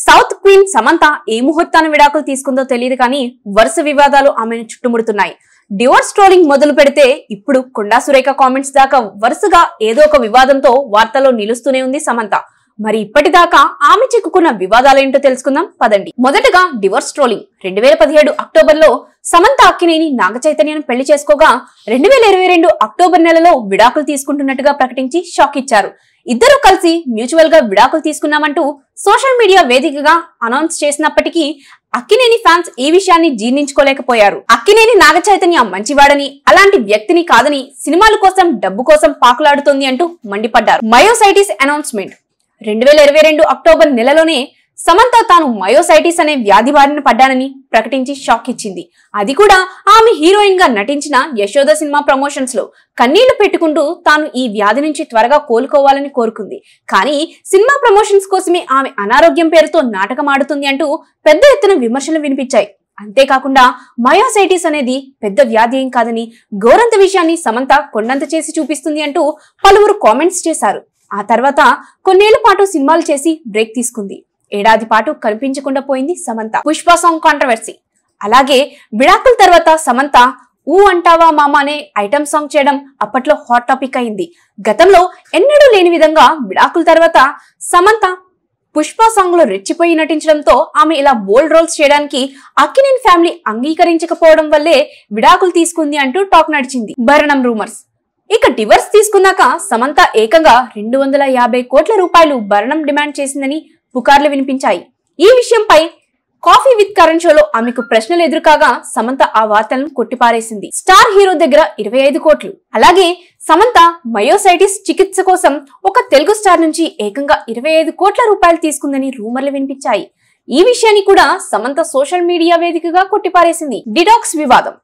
South queen Samantha ఏ ముహూర్తాన విడాకులు తీసుకుందో తెలియదు కానీ వరుస వివాదాలు ఆమెను చుట్టుముడుతున్నాయి. డివోర్స్ ట్రోలింగ్ మొదలు పెడితే ఇప్పుడు కొండా సురేఖ కామెంట్స్ దాకా వరుసగా ఏదో ఒక వివాదంతో వార్తల్లో నిలుస్తూనే ఉంది సమంత. మరి ఇప్పటిదాకా ఆమె చిక్కుకున్న వివాదాలేంటో తెలుసుకుందాం పదండి. మొదటగా డివోర్స్ ట్రోలింగ్. 2017 అక్టోబర్లో సమంత అక్కినేని నాగచైతన్యను పెళ్లి చేసుకోగా 2022 అక్టోబర్ నెలలో విడాకులు తీసుకుంటున్నట్టుగా ప్రకటించి షాక్ ఇచ్చారు. ఇద్దరు కలిసి మ్యూచువల్ గా విడాకులు తీసుకున్నామంటూ సోషల్ మీడియా వేదికగా అనౌన్స్ చేసినప్పటికీ అక్కినేని ఫ్యాన్స్ ఈ విషయాన్ని జీర్ణించుకోలేకపోయారు. అక్కినేని నాగచైతన్య మంచివాడని, అలాంటి వ్యక్తిని కాదని, సినిమాల కోసం డబ్బు కోసం పాకులాడుతోంది అంటూ మండిపడ్డారు. Myositis announcement. 2022 అక్టోబర్ నెలలోనే సమంత తాను మయోసైటిస్ అనే వ్యాధి బారిన పడ్డానని ప్రకటించి షాక్ ఇచ్చింది. అది కూడా ఆమె హీరోయిన్ గా నటించిన యశోద సినిమా ప్రమోషన్స్ లో కన్నీళ్లు పెట్టుకుంటూ తాను ఈ వ్యాధి నుంచి త్వరగా కోలుకోవాలని కోరుకుంది. కానీ సినిమా ప్రమోషన్స్ కోసమే ఆమె అనారోగ్యం పేరుతో నాటకం ఆడుతుంది అంటూ పెద్ద ఎత్తున విమర్శలు వినిపించాయి. అంతేకాకుండా మయోసైటిస్ అనేది పెద్ద వ్యాధి ఏం కాదని, గోరంత విషయాన్ని సమంత కొండంత చేసి చూపిస్తుంది అంటూ పలువురు కామెంట్స్ చేశారు. ఆ తర్వాత కొన్నేళ్ల పాటు సినిమాలు చేసి బ్రేక్ తీసుకుంది. ఏడాది పాటు కనిపించకుండా పోయింది సమంత. Pushpa song controversy. అలాగే విడాకుల తర్వాత సమంత ఊ అంటావా మామ అనే ఐటమ్ సాంగ్ చేయడం అప్పట్లో హాట్ టాపిక్ అయింది. గతంలో ఎన్నడూ లేని విధంగా విడాకుల తర్వాత సమంత పుష్ప సాంగ్ లో రెచ్చిపోయి నటించడంతో ఆమె ఇలా బోల్డ్ రోల్స్ చేయడానికి అక్కినేని ఫ్యామిలీ అంగీకరించకపోవడం వల్లే విడాకులు తీసుకుంది అంటూ టాక్ నడిచింది. భరణం రూమర్స్. ఇక డివోర్స్ తీసుకున్నాక సమంత ఏకంగా 250 కోట్ల రూపాయలు భరణం డిమాండ్ చేసిందని పుకార్లు వినిపించాయి. ఈ విషయంపై కాఫీ విత్ కరణ్ షోలో ఆమెకు ప్రశ్నలు ఎదురుకాగా సమంత ఆ వార్తలను కొట్టిపారేసింది. స్టార్ హీరో దగ్గర 25 కోట్లు. అలాగే సమంత మయోసైటిస్ చికిత్స కోసం ఒక తెలుగు స్టార్ నుంచి ఏకంగా 25 కోట్ల రూపాయలు తీసుకుందని రూమర్లు వినిపించాయి. ఈ విషయాన్ని కూడా సమంత సోషల్ మీడియా వేదికగా కొట్టిపారేసింది. డిటాక్స్ వివాదం.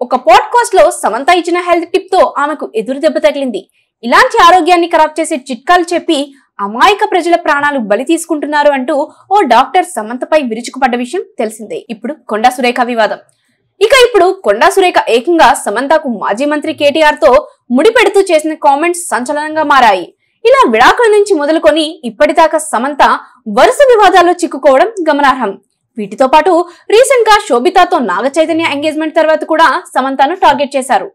ఒక పాడ్కాస్ట్ లో సమంత ఇచ్చిన హెల్త్ టిప్ తో ఆమెకు ఎదురు దెబ్బ తగిలింది. ఇలాంటి ఆరోగ్యాన్ని ఖరాబ్ చేసే చిట్కాలు చెప్పి అమాయక ప్రజల ప్రాణాలు బలి తీసుకుంటున్నారు అంటూ ఓ డాక్టర్ సమంతపై విరుచుకుపడ్డ విషయం తెలిసిందే. ఇప్పుడు కొండా సురేఖ వివాదం. ఇప్పుడు కొండా సురేఖ ఏకంగా సమంతకు మాజీ మంత్రి కేటీఆర్ తో ముడిపెడుతూ చేసిన కామెంట్స్ సంచలనంగా మారాయి. ఇలా విడాకుల నుంచి మొదలుకొని ఇప్పటిదాకా సమంత వరుస వివాదాల్లో చిక్కుకోవడం గమనార్హం. వీటితో పాటు రీసెంట్ గా శోభితాతో నాగచైతన్య ఎంగేజ్మెంట్ తర్వాత కూడా సమంతను టార్గెట్ చేశారు.